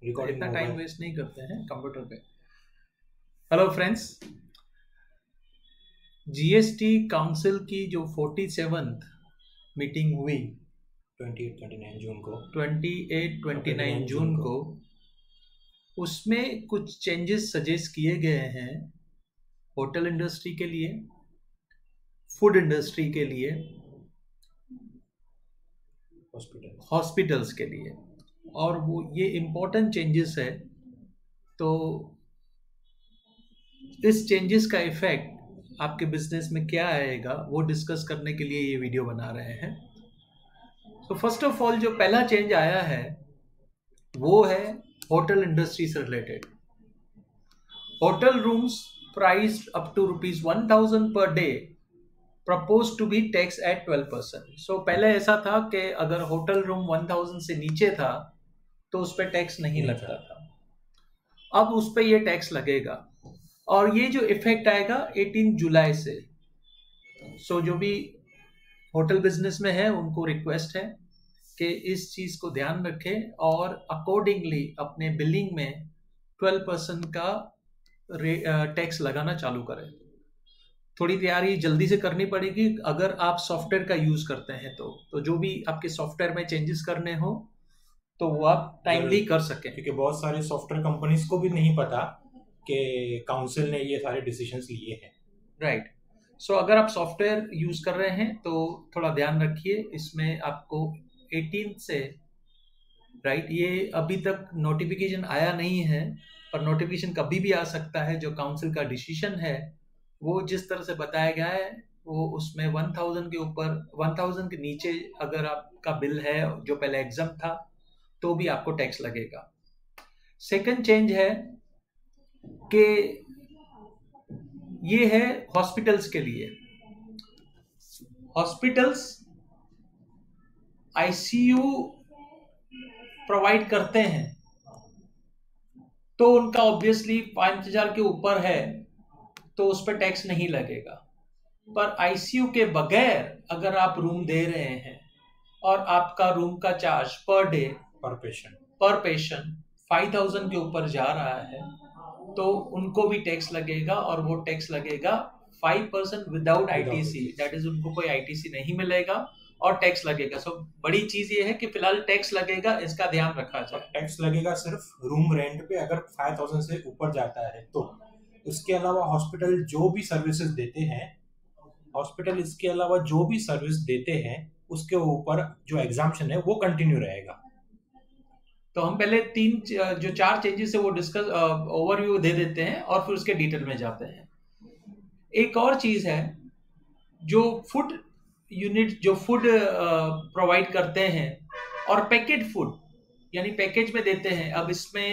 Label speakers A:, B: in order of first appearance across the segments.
A: Recording
B: इतना
A: हो
B: time
A: गया।
B: वेस्ट नहीं करते हैं कंप्यूटर पे। हेलो फ्रेंड्स, जीएसटी काउंसिल की जो 47th मीटिंग हुई
A: 28-29 जून को
B: 28-29
A: 29 जून
B: जून
A: को
B: को, उसमें कुछ चेंजेस सजेस्ट किए गए हैं होटल इंडस्ट्री के लिए, फूड इंडस्ट्री के लिए,
A: हॉस्पिटल।
B: हॉस्पिटल्स के लिए। और वो ये इम्पोर्टेंट चेंजेस है। तो इस चेंजेस का इफेक्ट आपके बिजनेस में क्या आएगा वो डिस्कस करने के लिए ये वीडियो बना रहे हैं। तो फर्स्ट ऑफ ऑल जो पहला चेंज आया है वो है होटल इंडस्ट्री से related. Hotel rooms priced up to ₹1000 per day propose to be tax at 12%। So पहले ऐसा था कि अगर होटल रूम 1000 से नीचे था तो उस पर टैक्स नहीं
A: नहीं
B: लगता
A: था।
B: था। अब उस पर यह टैक्स लगेगा और ये जो इफेक्ट आएगा 18 जुलाई से। सो जो भी होटल बिजनेस में है उनको रिक्वेस्ट है कि इस चीज को ध्यान रखें और अकॉर्डिंगली अपने बिलिंग में 12% का टैक्स लगाना चालू करें। थोड़ी तैयारी जल्दी से करनी पड़ेगी अगर आप सॉफ्टवेयर का यूज करते हैं तो जो भी आपके सॉफ्टवेयर में चेंजेस करने हो तो वो आप टाइमली
A: जरूर,
B: कर सकें।
A: क्योंकि बहुत सारे सॉफ्टवेयर कंपनीज को भी नहीं पता कि काउंसिल ने ये सारे डिसीजंस लिए हैं।
B: राइट। सो अगर आप सॉफ्टवेयर यूज कर रहे हैं तो थोड़ा ध्यान रखिए, इसमें आपको 18 से, राइट, ये अभी तक नोटिफिकेशन आया नहीं है पर नोटिफिकेशन कभी भी आ सकता है। जो काउंसिल का डिसीजन है वो जिस तरह से बताया गया है वो उसमें 1000 के ऊपर, 1000 के नीचे अगर आपका बिल है जो पहले एग्जाम था तो भी आपको टैक्स लगेगा। सेकंड चेंज है कि ये है हॉस्पिटल्स के लिए। हॉस्पिटल्स आईसीयू प्रोवाइड करते हैं तो उनका ऑब्वियसली 5000 के ऊपर है तो उस पर टैक्स नहीं लगेगा। पर आईसीयू के बगैर अगर आप रूम दे रहे हैं और आपका रूम का चार्ज पर डे पर पेशेंट 5000 के ऊपर जा रहा है तो उनको भी टैक्स लगेगा और वो टैक्स लगेगा 5% विदाउट आईटीसी। दैट इज उनको कोई आईटीसी नहीं मिलेगा और टैक्स लगेगा। सो बड़ी चीज ये है कि फिलहाल टैक्स लगेगा, इसका ध्यान रखा जाए।
A: टैक्स लगेगा सिर्फ रूम रेंट पे अगर 5000 से ऊपर जाता है तो। उसके अलावा हॉस्पिटल जो भी सर्विसेज देते हैं, हॉस्पिटल इसके अलावा जो भी सर्विस देते हैं उसके ऊपर जो एग्जाम्पशन है वो कंटिन्यू रहेगा।
B: तो हम पहले जो चार चेंजेस है वो डिस्कस ओवरव्यू दे देते हैं और फिर उसके डिटेल में जाते हैं। एक और चीज है, जो फूड यूनिट जो फूड प्रोवाइड करते हैं और पैकेट फूड यानी पैकेज में देते हैं। अब इसमें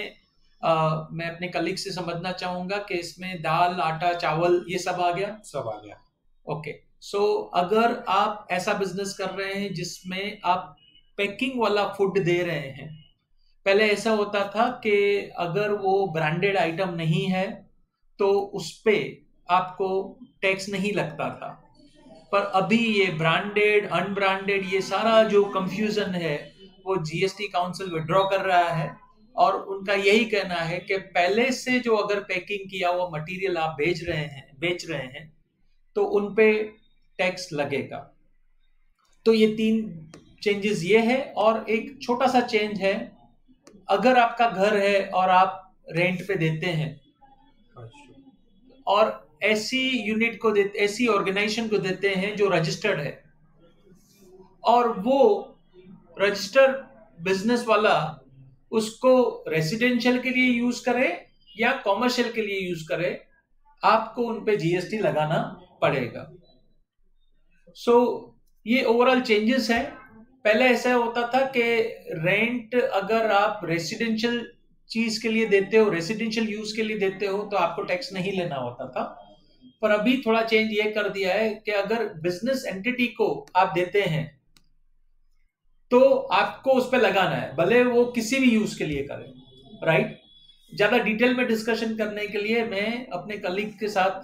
B: मैं अपने कलीग से समझना चाहूंगा कि इसमें दाल, आटा, चावल ये सब आ गया।
A: सब आ गया।
B: ओके। सो अगर आप ऐसा बिजनेस कर रहे हैं जिसमें आप पैकिंग वाला फूड दे रहे हैं, पहले ऐसा होता था कि अगर वो ब्रांडेड आइटम नहीं है तो उस पे आपको टैक्स नहीं लगता था। पर अभी ये ब्रांडेड अनब्रांडेड ये सारा जो कंफ्यूजन है वो जीएसटी काउंसिल विड्रॉ कर रहा है और उनका यही कहना है कि पहले से जो अगर पैकिंग किया हुआ मटेरियल आप बेच रहे हैं तो उन पे टैक्स लगेगा। तो ये तीन चेंजेस ये है। और एक छोटा सा चेंज है, अगर आपका घर है और आप रेंट पे देते हैं और ऐसी यूनिट को देते, ऐसी ऑर्गेनाइजेशन को देते हैं जो रजिस्टर्ड है और वो रजिस्टर्ड बिजनेस वाला उसको रेसिडेंशियल के लिए यूज करे या कॉमर्शियल के लिए यूज करे, आपको उन पे जीएसटी लगाना पड़ेगा। सो ये ओवरऑल चेंजेस है। पहले ऐसा होता था कि रेंट अगर आप रेसिडेंशियल चीज के लिए देते हो, रेसिडेंशियल यूज के लिए देते हो तो आपको टैक्स नहीं लेना होता था। पर अभी थोड़ा चेंज ये कर दिया है कि अगर बिजनेस एंटिटी को आप देते हैं तो आपको उस पर लगाना है, भले वो किसी भी यूज के लिए करें। राइट। ज्यादा डिटेल में डिस्कशन करने के लिए मैं अपने कलीग के साथ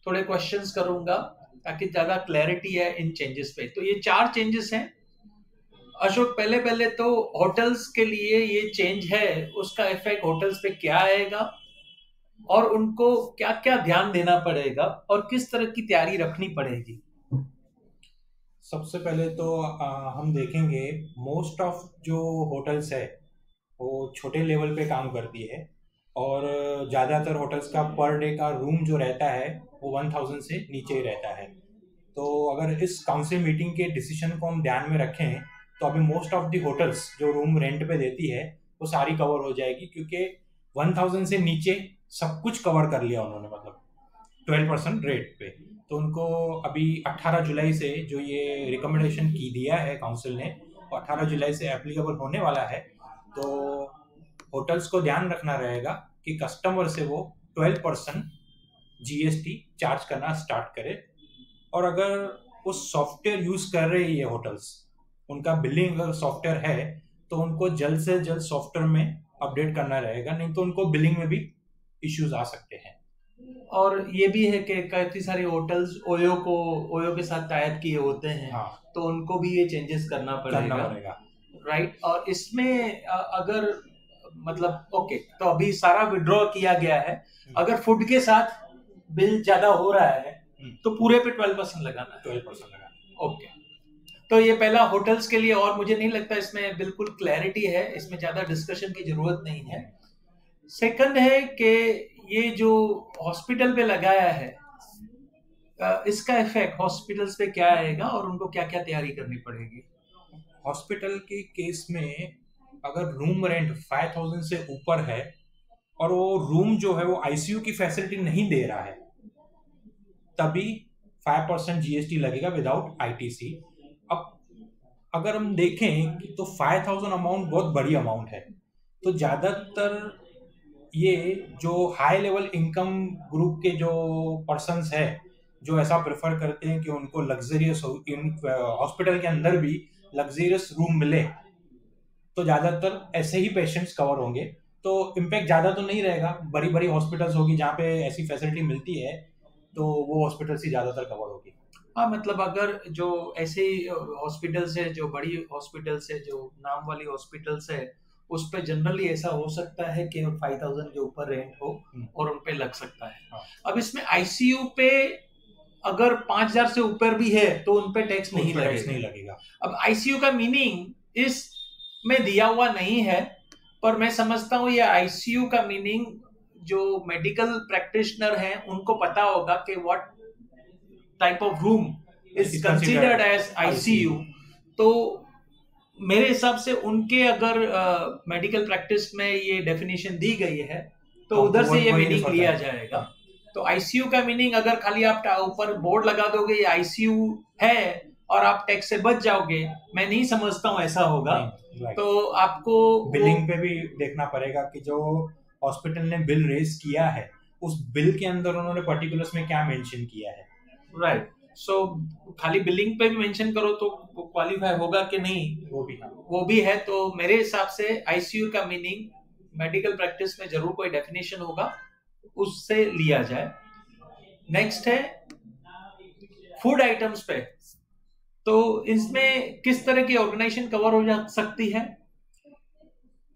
B: थोड़े क्वेश्चंस करूंगा ताकि ज्यादा क्लैरिटी है इन चेंजेस पे। तो ये चार चेंजेस हैं। अशोक, पहले पहले तो होटल्स के लिए ये चेंज है, उसका इफेक्ट होटल्स पे क्या आएगा और उनको क्या क्या ध्यान देना पड़ेगा और किस तरह की तैयारी रखनी पड़ेगी?
A: सबसे पहले तो हम देखेंगे मोस्ट ऑफ जो होटल्स है वो छोटे लेवल पे काम करती है, और ज़्यादातर होटल्स का पर डे का रूम जो रहता है वो 1000 से नीचे ही रहता है। तो अगर इस काउंसिल मीटिंग के डिसीजन को हम ध्यान में रखें तो अभी मोस्ट ऑफ दी होटल्स जो रूम रेंट पे देती है वो सारी कवर हो जाएगी, क्योंकि 1000 से नीचे सब कुछ कवर कर लिया उन्होंने, मतलब 12% रेट पे। तो उनको अभी 18 जुलाई से जो ये रिकमेंडेशन की दिया है काउंसिल ने, वो 18 जुलाई से एप्लीकेबल होने वाला है। तो होटल्स को ध्यान रखना रहेगा कि कस्टमर से वो 12% जीएसटी चार्ज करना स्टार्ट करे। और अगर वो सॉफ्टवेयर यूज कर रहे हैं ये होटल्स, उनका बिलिंग अगर सॉफ्टवेयर है तो उनको जल्द से जल्द सॉफ्टवेयर में अपडेट करना रहेगा, नहीं तो उनको बिलिंग में भी इश्यूज आ सकते हैं।
B: और ये भी है कि काफी सारे होटल्स ओयो के साथ टाइप किए होते हैं।
A: हाँ,
B: तो उनको भी ये चेंजेस करना पड़ेगा। राइट। और इसमें अगर मतलब ओके, तो अभी सारा विड्रॉ किया गया है, अगर फूड के साथ बिल ज्यादा हो रहा है तो पूरे पे 12% लगाना।
A: 12% लगाना।
B: ओके, तो ये पहला होटल्स के लिए, और मुझे नहीं लगता इसमें बिल्कुल क्लैरिटी है, इसमें ज्यादा डिस्कशन की जरूरत नहीं है। सेकंड है कि ये जो हॉस्पिटल पे लगाया है, इसका इफेक्ट हॉस्पिटल्स पे क्या आएगा और उनको क्या क्या तैयारी करनी पड़ेगी?
A: हॉस्पिटल के केस में अगर रूम रेंट 5000 से ऊपर है और वो रूम जो है वो आईसीयू की फैसिलिटी नहीं दे रहा है, तभी 5% जीएसटी लगेगा विदाउट आईटीसी। अब अगर हम देखें तो 5000 अमाउंट बहुत बड़ी अमाउंट है। तो ज़्यादातर ये जो हाई लेवल इनकम ग्रुप के जो पर्सन्स है जो ऐसा प्रेफर करते हैं कि उनको लग्जरियस हॉस्पिटल के अंदर भी लग्जरियस रूम मिले, तो ज़्यादातर ऐसे ही पेशेंट्स कवर होंगे। तो इम्पैक्ट ज़्यादा तो नहीं रहेगा, बड़ी बड़ी हॉस्पिटल्स होगी जहाँ पे ऐसी फैसिलिटी मिलती है तो वो हॉस्पिटल्स ही ज़्यादातर कवर होगी।
B: हाँ, मतलब अगर जो ऐसे हॉस्पिटल्स है, जो बड़ी हॉस्पिटल्स है, जो नाम वाली हॉस्पिटल्स है, उस पे जनरली ऐसा हो सकता है कि 5000 के ऊपर रेंट हो और उन पे लग सकता है।
A: हाँ।
B: अब इसमें आईसीयू पे अगर 5000 से ऊपर भी है तो उन पे टैक्स नहीं लगेगा। अब आईसीयू का मीनिंग इस में दिया हुआ नहीं है, पर मैं समझता हूँ ये आईसीयू का मीनिंग जो मेडिकल प्रैक्टिशनर हैं उनको पता होगा कि what type of room is considered as ICU. तो मेरे हिसाब से उनके अगर मेडिकल प्रैक्टिस में ये डेफिनेशन दी गई है तो उधर से ये मीनिंग लिया जाएगा। तो आईसीयू का मीनिंग अगर खाली आप ऊपर बोर्ड लगा दोगे ये आईसीयू है और आप टैक्स से बच जाओगे, मैं नहीं समझता हूँ ऐसा होगा। तो आपको
A: बिलिंग पे भी देखना पड़ेगा कि जो हॉस्पिटल ने बिल रेज किया है उस बिल के अंदर उन्होंने पर्टिकुलर्स में क्या मेंशन किया है।
B: राइट। सो खाली बिलिंग पे भी मेंशन करो तो क्वालिफाई होगा कि नहीं, वो भी है। तो मेरे हिसाब से आईसीयू का मीनिंग मेडिकल प्रैक्टिस में जरूर कोई डेफिनेशन होगा, उससे लिया जाए। नेक्स्ट है फूड आइटम्स पे, तो इसमें किस तरह की ऑर्गेनाइजेशन कवर हो जा सकती है?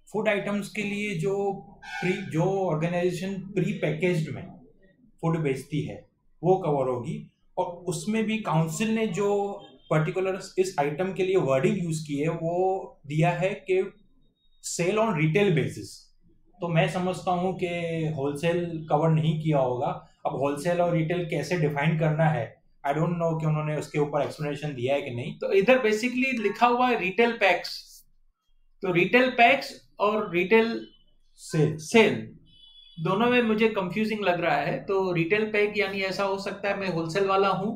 A: फूड आइटम्स के लिए जो ऑर्गेनाइजेशन प्री पैकेज्ड में फूड बेचती है वो कवर होगी, और उसमें भी काउंसिल ने जो पर्टिकुलर इस आइटम के लिए वर्डिंग यूज की है वो दिया है कि सेल ऑन रिटेल बेसिस। तो मैं समझता हूँ कि होलसेल कवर नहीं किया होगा। अब होलसेल और रिटेल कैसे डिफाइन करना है आई डोंट नो कि उन्होंने उसके ऊपर एक्सप्लेनेशन दिया है कि नहीं।
B: तो इधर बेसिकली लिखा हुआ है रिटेल पैक्स, तो रिटेल पैक्स और रिटेल सेल दोनों में मुझे कंफ्यूजिंग लग रहा है। तो रिटेल पैक यानी ऐसा हो सकता है मैं होलसेल वाला हूं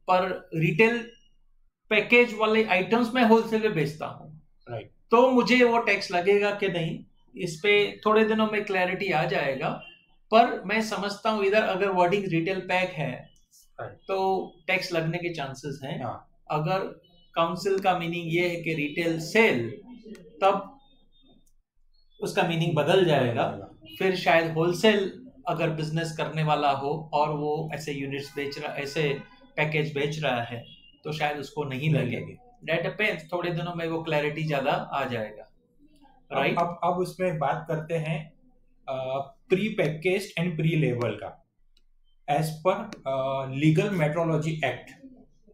B: पर रिटेल पैकेज वाले आइटम्स में होलसेल में बेचता हूं,
A: राइट।
B: तो मुझे वो टैक्स लगेगा कि नहीं, इस पे थोड़े दिनों में क्लैरिटी आ जाएगा। पर मैं समझता हूं इधर अगर वर्डिंग रिटेल पैक है तो टैक्स लगने के चांसेस हैं। अगर काउंसिल का मीनिंग ये है कि रिटेल सेल, तब उसका मीनिंग बदल जाएगा। फिर शायद होलसेल अगर बिजनेस करने वाला हो और वो ऐसे यूनिट्स बेच रहा, ऐसे पैकेज बेच रहा है तो शायद उसको नहीं लगे। दैट डिपेंड्स, थोड़े दिनों में वो क्लैरिटी ज्यादा आ जाएगा, राइट।
A: अब उसमें बात करते हैं pre package and pre label का। एज पर लीगल मेट्रोलॉजी एक्ट,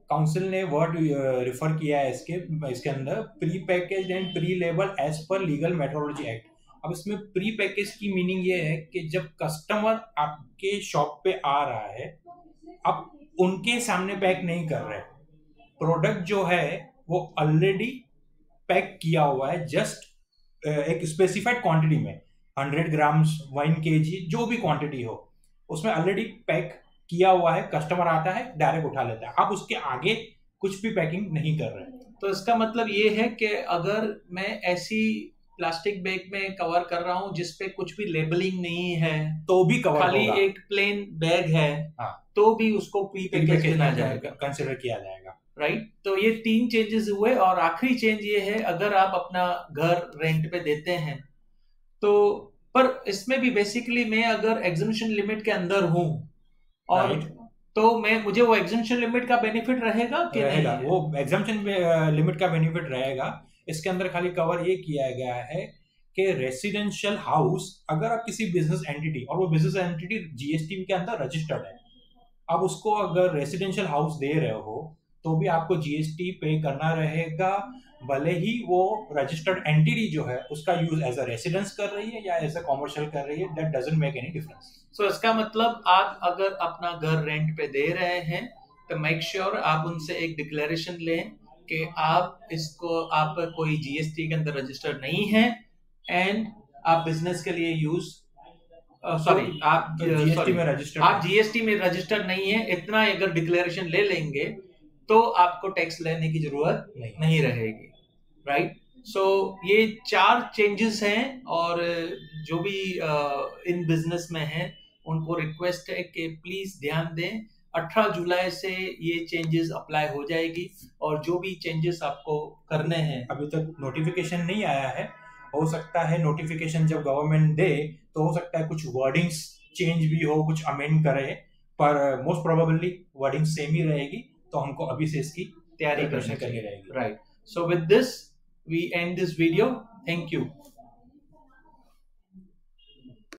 A: काउंसिल ने वर्ड रिफर किया है इसके अंदर, pre package and pre label as पर लीगल मेट्रोलॉजी एक्ट। अब इसमें प्री पैकेज की मीनिंग ये है कि जब कस्टमर आपके शॉप पे आ रहा है, आप उनके सामने पैक नहीं कर रहे, प्रोडक्ट जो है वो ऑलरेडी पैक किया हुआ है, जस्ट एक स्पेसिफाइड क्वांटिटी में, 100 ग्राम्स 1 kg जो भी क्वांटिटी हो, उसमें ऑलरेडी पैक किया हुआ है, कस्टमर आता है डायरेक्ट उठा लेता है, आप उसके आगे कुछ भी पैकिंग नहीं कर रहे।
B: तो इसका मतलब ये है कि अगर मैं ऐसी प्लास्टिक बैग में कवर कर रहा हूँ जिसपे कुछ भी लेबलिंग नहीं है,
A: तो भी कवर
B: खाली
A: होगा।
B: एक प्लेन बैग है,
A: हाँ,
B: तो भी उसको प्री पैकेज देना जाएगा,
A: कंसिडर किया जाएगा,
B: राइट। तो ये 3 चेंजेस हुए। और आखिरी चेंज ये है, अगर आप अपना घर रेंट पे देते हैं तो, पर इसमें भी बेसिकली मैं अगर एग्जम्पशन लिमिट के अंदर हूँ और
A: Right.
B: तो मुझे वो एग्जम्पशन लिमिट का बेनिफिट रहेगा कि
A: रहेगा,
B: नहीं?
A: वो एग्जम्पशन लिमिट का बेनिफिट रहेगा। इसके अंदर खाली कवर ये किया गया है कि रेसिडेंशियल हाउस, अगर आप किसी बिजनेस एंटिटी, और वो बिजनेस एंटिटी जीएसटी के अंदर रजिस्टर्ड है, आप उसको अगर रेसिडेंशियल हाउस दे रहे हो तो भी आपको जीएसटी पे करना रहेगा, भले ही वो रजिस्टर्ड एंटिटी जो है उसका यूज एज अ रेसिडेंस कर रही है या एज अ कॉमर्शियल कर रही है, that doesn't make any difference.
B: So इसका मतलब आप अगर अपना घर रेंट पे दे रहे हैं तो मेक श्योर आप उनसे एक डिक्लेरेशन लें कि आप कोई जीएसटी के अंदर रजिस्टर्ड नहीं है, एंड आप बिजनेस के लिए यूज आप जीएसटी में रजिस्टर्ड नहीं है, इतना अगर डिक्लेरेशन ले लेंगे तो आपको टैक्स लेने की जरूरत नहीं रहेगी, राइट। सो ये 4 चेंजेस हैं, और जो भी इन बिजनेस में हैं उनको रिक्वेस्ट है कि प्लीज ध्यान दें, 18 जुलाई से ये चेंजेस अप्लाई हो जाएगी, और जो भी चेंजेस आपको करने हैं,
A: अभी तक नोटिफिकेशन नहीं आया है, हो सकता है नोटिफिकेशन जब गवर्नमेंट दे तो हो सकता है कुछ वर्डिंग्स चेंज भी हो, कुछ अमेंड करे, पर मोस्ट प्रोबेबली वर्डिंग सेम ही रहेगी, तो हमको अभी से इसकी
B: तैयारी करनी रहेगी, right. So with this we end this video, thank you.